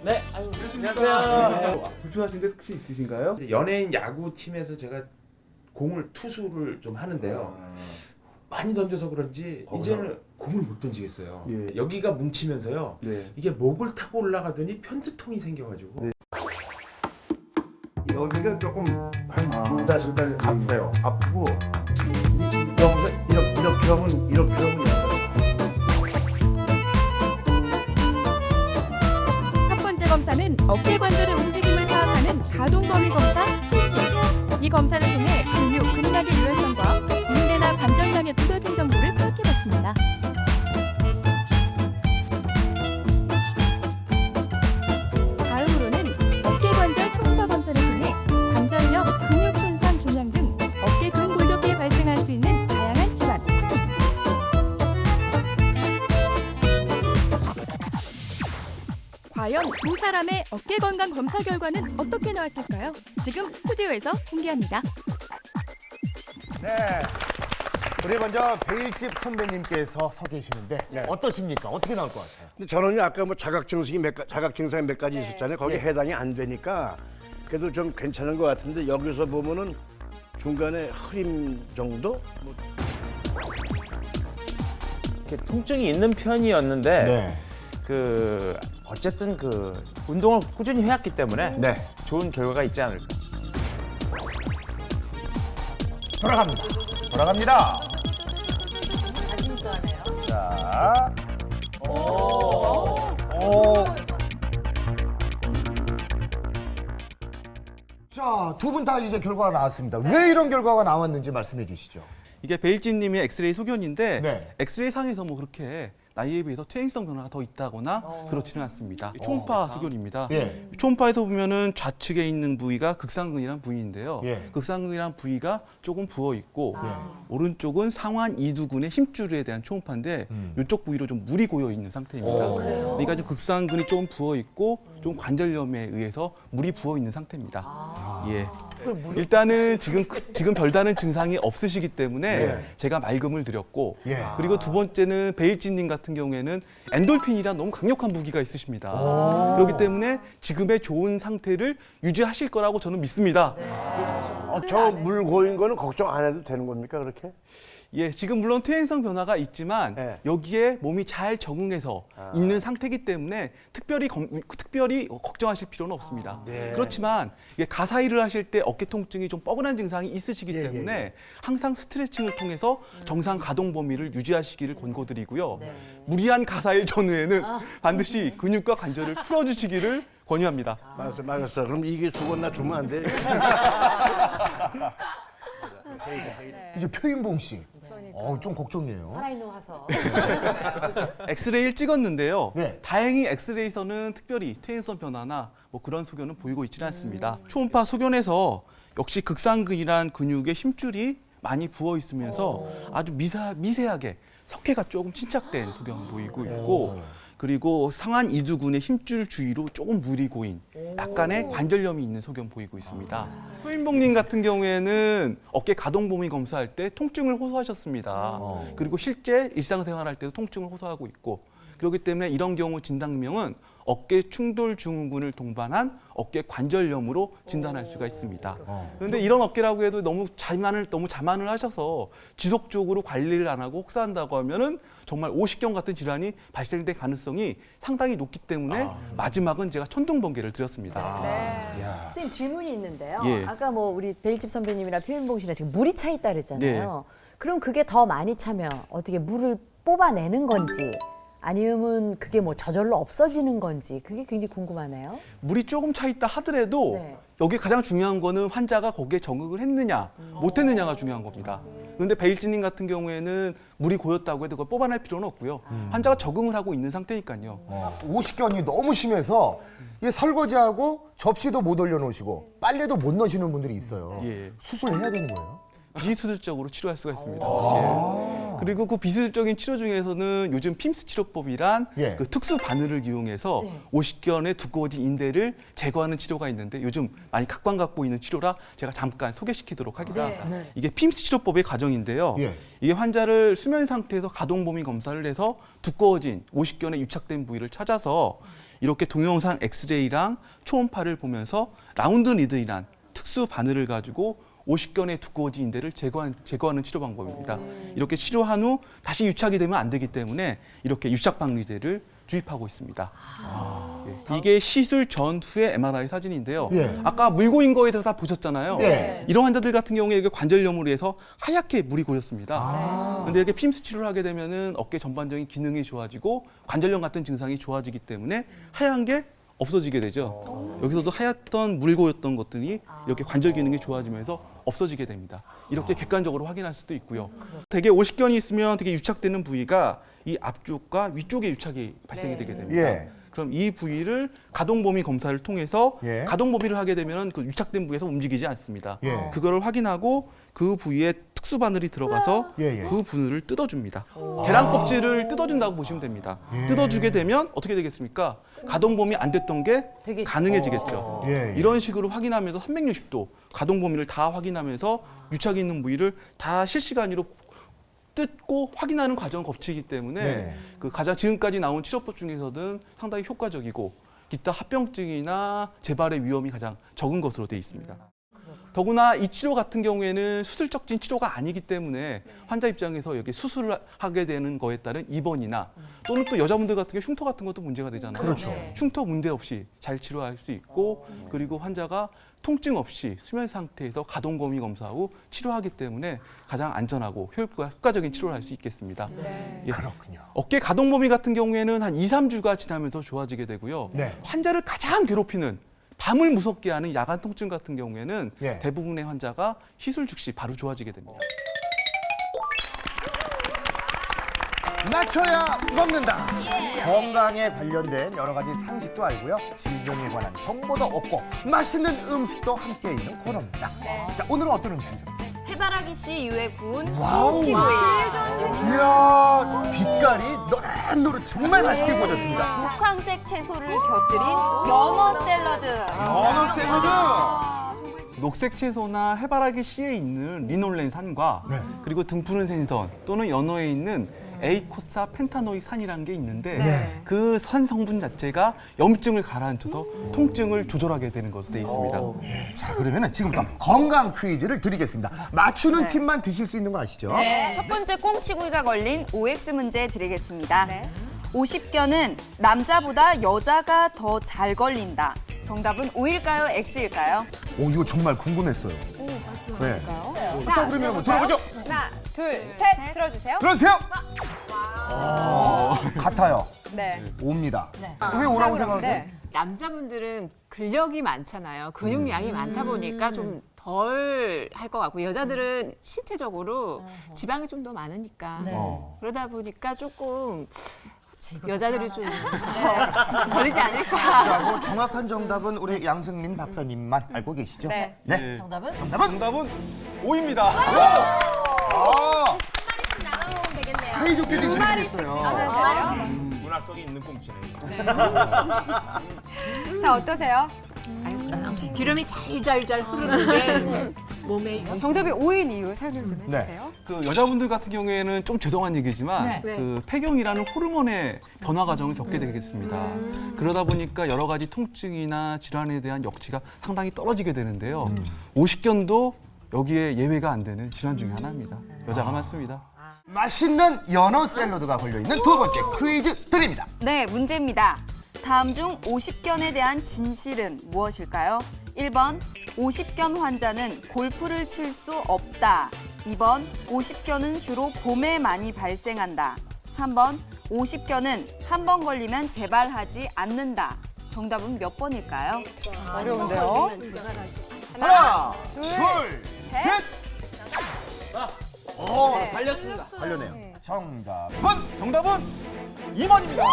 네, 아유, 안녕하세요. 불편하신 데 혹시 있으신가요? 연예인 야구 팀에서 제가 공을 투수를 좀 하는데요. 많이 던져서 그런지 이제는 공을 못 던지겠어요. 예. 여기가 뭉치면서요. 네. 이게 목을 타고 올라가더니 편두통이 생겨가지고. 네. 여기가 조금 한 2-4달 아파요. 아프고 여기서 이렇게 하면 약간 첫 번째 검사는 어깨 관절의 움직임을 파악하는 가동 범위 검사 실시. 이 검사를 통해 근육, 근막의 유연성과 인대나 관절량의 부서진 정도를 파악해봤습니다. 다음으로는 어깨 관절 초음파 검사를 통해 관절염, 근육 손상, 종양 등 어깨 근골격계에 발생할 수 있는 다양한 질환. 과연 두 사람의 어깨 건강 검사 결과는 어떻게 나왔을까요? 지금 스튜디오에서 공개합니다. 네. 우리 먼저 베일집 선배님께서 서 계시는데 어떠십니까? 어떻게 나올 것 같아요? 근데 저는요 아까 뭐 자각 증상이 몇 가지 있었잖아요. 거기에 해당이 안 되니까 그래도 좀 괜찮은 것 같은데 여기서 보면은 중간에 흐림 정도? 뭐 이렇게 통증이 있는 편이었는데 네. 어쨌든 운동을 꾸준히 해왔기 때문에 네. 좋은 결과가 있지 않을까. 돌아갑니다. 자. 자, 두 분 다 이제 결과가 나왔습니다. 왜 이런 결과가 나왔는지 말씀해 주시죠. 이게 베일집님의 엑스레이 소견인데 네. 엑스레이 상에서 뭐 그렇게 나이에 비해서 퇴행성 변화가 더 있다거나 그렇지는 않습니다. 초음파 소견입니다. 예. 초음파에서 보면은 좌측에 있는 부위가 극상근이라는 부위인데요. 예. 극상근이라는 부위가 조금 부어 있고 오른쪽은 상완 이두근의 힘줄에 대한 초음파인데 이쪽 부위로 좀 물이 고여 있는 상태입니다. 그러니까 좀 극상근이 좀 부어 있고 좀 관절염에 의해서 물이 부어 있는 상태입니다. 예. 일단은 지금 별다른 증상이 없으시기 때문에 네. 제가 말금을 드렸고 예. 그리고 두 번째는 베일진님 같은 경우에는 엔돌핀이란 너무 강력한 무기가 있으십니다. 그렇기 때문에 지금의 좋은 상태를 유지하실 거라고 저는 믿습니다. 저 물 고인 거는 걱정 안 해도 되는 겁니까 그렇게? 예, 지금 물론 퇴행성 변화가 있지만 네. 여기에 몸이 잘 적응해서 있는 상태이기 때문에 특별히 걱정하실 필요는 없습니다. 네. 그렇지만 이게 가사일을 하실 때 어깨 통증이 좀 뻐근한 증상이 있으시기 예, 때문에 예. 항상 스트레칭을 통해서 정상 가동 범위를 유지하시기를 권고드리고요. 무리한 가사일 전후에는 반드시 근육과 관절을 풀어주시기를 권유합니다. 맞았어. 그럼 이게 수건 나 주면 안 돼? 이제 표인봉 씨. 좀 걱정이에요. 살아있는 화석. 엑스레이를 찍었는데요. 네. 다행히 엑스레이에서는 특별히 퇴행성 변화나 뭐 그런 소견은 보이고 있지는 않습니다. 초음파 소견에서 역시 극상근이란 근육의 힘줄이 많이 부어 있으면서 아주 미세하게 석회가 조금 침착된 소견 보이고 있고 그리고 상완 이두근의 힘줄 주위로 조금 물이 고인 약간의 관절염이 있는 소견 보이고 있습니다. 표인봉님 같은 경우에는 어깨 가동 범위 검사할 때 통증을 호소하셨습니다. 그리고 실제 일상생활할 때도 통증을 호소하고 있고 그렇기 때문에 이런 경우 진단명은 어깨 충돌 증후군을 동반한 어깨 관절염으로 진단할 수가 있습니다. 그런데 이런 어깨라고 해도 너무 자만을 하셔서 지속적으로 관리를 안 하고 혹사한다고 하면은 정말 오십견 같은 질환이 발생될 가능성이 상당히 높기 때문에 마지막은 제가 천둥번개를 드렸습니다. 네. 선생님 질문이 있는데요. 예. 아까 뭐 우리 베일집 선배님이랑 표현봉 씨랑 지금 물이 차 있다 그랬잖아요. 그럼 그게 더 많이 차면 어떻게 물을 뽑아내는 건지 아니면 그게 뭐 저절로 없어지는 건지 그게 굉장히 궁금하네요. 물이 조금 차 있다 하더라도 네. 여기 가장 중요한 거는 환자가 거기에 적응을 했느냐 못했느냐가 중요한 겁니다. 그런데 베일진님 같은 경우에는 물이 고였다고 해도 그걸 뽑아낼 필요는 없고요. 환자가 적응을 하고 있는 상태니까요. 오십견이 너무 심해서 이게 설거지하고 접시도 못 올려놓으시고 빨래도 못 넣으시는 분들이 있어요. 예. 수술해야 되는 거예요? 비수술적으로 치료할 수가 있습니다. 예. 그리고 그 비수술적인 치료 중에서는 요즘 핌스 치료법이란 예. 그 특수 바늘을 이용해서 오십견의 두꺼워진 인대를 제거하는 치료가 있는데 요즘 많이 각광받고 있는 치료라 제가 잠깐 소개시키도록 하겠습니다. 이게 핌스 치료법의 과정인데요. 예. 이게 환자를 수면 상태에서 가동 범위 검사를 해서 두꺼워진 오십견에 유착된 부위를 찾아서 이렇게 동영상 엑스레이랑 초음파를 보면서 라운드 니들이란 특수 바늘을 가지고 50견의 두꺼워진 인대를 제거하는 치료 방법입니다. 이렇게 치료한 후 다시 유착이 되면 안 되기 때문에 이렇게 유착 방리제를 주입하고 있습니다. 예, 이게 시술 전후의 MRI 사진인데요. 예. 아까 물고인 거에 대해서 다 보셨잖아요. 예. 이런 환자들 같은 경우에 이게 관절염으로 해서 하얗게 물이 고였습니다. 그런데 이렇게 핌스 치료를 하게 되면은 어깨 전반적인 기능이 좋아지고 관절염 같은 증상이 좋아지기 때문에 하얀 게 없어지게 되죠. 여기서도 하얗던 물 고였던 것들이 이렇게 관절 기능이 좋아지면서 없어지게 됩니다. 이렇게 객관적으로 확인할 수도 있고요. 대개 50견이 있으면 되게 유착되는 부위가 이 앞쪽과 위쪽에 유착이 발생이 되게 됩니다. 예. 그럼 이 부위를 가동범위 검사를 통해서 예. 가동범위를 하게 되면 그 유착된 부위에서 움직이지 않습니다. 예. 그거를 확인하고 그 부위에 특수 바늘이 들어가서 예, 예. 그 바늘을 뜯어줍니다. 계란 껍질을 뜯어준다고 보시면 됩니다. 예. 뜯어주게 되면 어떻게 되겠습니까? 가동범위 안 됐던 게 되게 가능해지겠죠. 예, 예. 이런 식으로 확인하면서 360도 가동범위를 다 확인하면서 유착이 있는 부위를 다 실시간으로 뜯고 확인하는 과정을 거치기 때문에 네네. 그 가장 지금까지 나온 치료법 중에서는 상당히 효과적이고 기타 합병증이나 재발의 위험이 가장 적은 것으로 되어 있습니다. 더구나 이 치료 같은 경우에는 수술적인 치료가 아니기 때문에 환자 입장에서 여기 수술을 하게 되는 거에 따른 입원이나 또는 또 여자분들 같은 경우 흉터 같은 것도 문제가 되잖아요. 그렇죠. 흉터 문제 없이 잘 치료할 수 있고 그리고 환자가 통증 없이 수면 상태에서 가동범위 검사 후 치료하기 때문에 가장 안전하고 효과적인 치료를 할 수 있겠습니다. 예. 그렇군요. 어깨 가동범위 같은 경우에는 한 2, 3주가 지나면서 좋아지게 되고요. 네. 환자를 가장 괴롭히는 밤을 무섭게 하는 야간 통증 같은 경우에는 예. 대부분의 환자가 시술 즉시 바로 좋아지게 됩니다. 맞춰야 먹는다. 건강에 관련된 여러 가지 상식도 알고요. 질병에 관한 정보도 얻고 맛있는 음식도 함께 있는 코너입니다. 자, 오늘은 어떤 음식이죠? 해바라기 씨 유에 구운 와우. 꽁치구이. 이야, 빛깔이 노릇노릇 정말 맛있게 구워졌습니다. 국황색 채소를 곁들인 연어 샐러드. 연어 샐러드. 녹색 채소나 해바라기 씨에 있는 리놀렌산과 네. 그리고 등푸른 생선 또는 연어에 있는 에이코사 펜타노이산이라는 게 있는데 네. 그 산 성분 자체가 염증을 가라앉혀서 통증을 조절하게 되는 것으로 되어 있습니다. 자, 그러면은 지금부터 건강 퀴즈를 드리겠습니다. 맞추는 팀만 드실 수 있는 거 아시죠? 네. 첫 번째 꽁치구이가 걸린 OX 문제 드리겠습니다. 50견은 남자보다 여자가 더 잘 걸린다. 정답은 O일까요? X일까요? 오, 이거 정말 궁금했어요. 네. 자, 그러면 한번 들어보죠. 하나, 둘, 셋. 들어주세요. 들어주세요. 같아요. 네. 옵니다. 왜 오라고 생각하세요? 네. 남자분들은 근력이 많잖아요. 근육량이 많다 보니까 좀 덜 할 것 같고 여자들은 신체적으로 지방이 좀 더 많으니까 그러다 보니까 조금 여자들이 좀 걸리지 않을까. 자, 뭐 정확한 정답은 우리 양승민 박사님만 알고 계시죠? 네. 네. 정답은? 정답은 O입니다. 아, 사이좋게 드시겠어요. 문학성이 있는 꽁치네. 자, 어떠세요? 기름이 잘잘잘 흐르는데 몸에 정답이 O인 이유 설명 좀 네. 해주세요. 그 여자분들 같은 경우에는 좀 죄송한 얘기지만 네. 그 폐경이라는 호르몬의 변화 과정을 겪게 되겠습니다. 그러다 보니까 여러 가지 통증이나 질환에 대한 역치가 상당히 떨어지게 되는데요. 50견도 여기에 예외가 안 되는 질환 중에 하나입니다. 여자가 많습니다. 맛있는 연어 샐러드가 걸려있는 두 번째 퀴즈 드립니다. 네, 문제입니다. 다음 중 50견에 대한 진실은 무엇일까요? 1번, 50견 환자는 골프를 칠 수 없다. 2번, 50견은 주로 봄에 많이 발생한다. 3번, 50견은 한 번 걸리면 재발하지 않는다. 정답은 몇 번일까요? 어려운데요? 하나, 둘, 셋. 달렸습니다. 걸려네요. 정답은 정답은 2번입니다.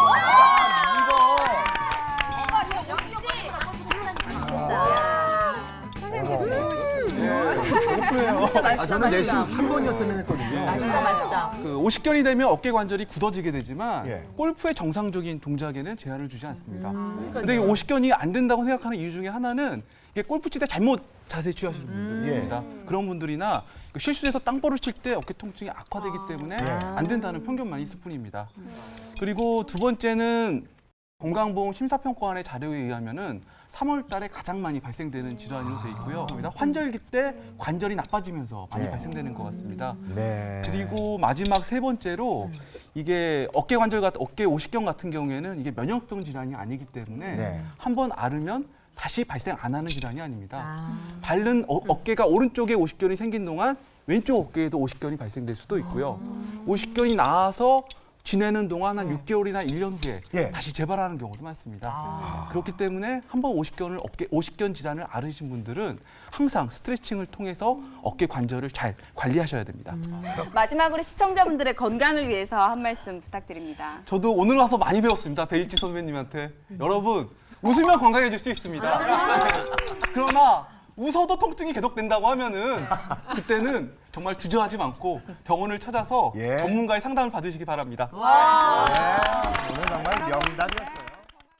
선생님께 드리고 싶으시죠? 아, 저는 내심 3번이었으면 했거든요. 맛있다. 그 50견이 되면 어깨 관절이 굳어지게 되지만 예. 골프의 정상적인 동작에는 제한을 두지 않습니다. 근데 50견이 안 된다고 생각하는 이유 중에 하나는 이게 골프 칠 때 잘못 자세 취하시는 분들이 있습니다. 그런 분들이나 그 실수해서 땅볼을 칠 때 어깨 통증이 악화되기 때문에 안 된다는 편견만 있을 뿐입니다. 그리고 두 번째는 건강보험 심사평가원의 자료에 의하면은 3월 달에 가장 많이 발생되는 질환으로 돼 있고요. 환절기 때 관절이 나빠지면서 많이 네. 발생되는 것 같습니다. 네. 그리고 마지막 세 번째로 이게 어깨 관절 같은 어깨 오십견 같은 경우에는 이게 면역성 질환이 아니기 때문에 네. 한번 앓으면 다시 발생 안 하는 질환이 아닙니다. 앓는 어깨가 오른쪽에 오십견이 생긴 동안 왼쪽 어깨에도 오십견이 발생될 수도 있고요. 오십견이 나아서 지내는 동안 한 6개월이나 1년 후에 예. 다시 재발하는 경우도 많습니다. 그렇기 때문에 한번 오십견 질환을 앓으신 분들은 항상 스트레칭을 통해서 어깨 관절을 잘 관리하셔야 됩니다. 마지막으로 시청자분들의 건강을 위해서 한 말씀 부탁드립니다. 저도 오늘 와서 많이 배웠습니다. 배일지 선배님한테. 여러분, 웃으면 건강해질 수 있습니다. 그러나 웃어도 통증이 계속된다고 하면은 그때는 정말 주저하지 않고 병원을 찾아서 예. 전문가의 상담을 받으시기 바랍니다. 오늘 정말 명단이었습니다.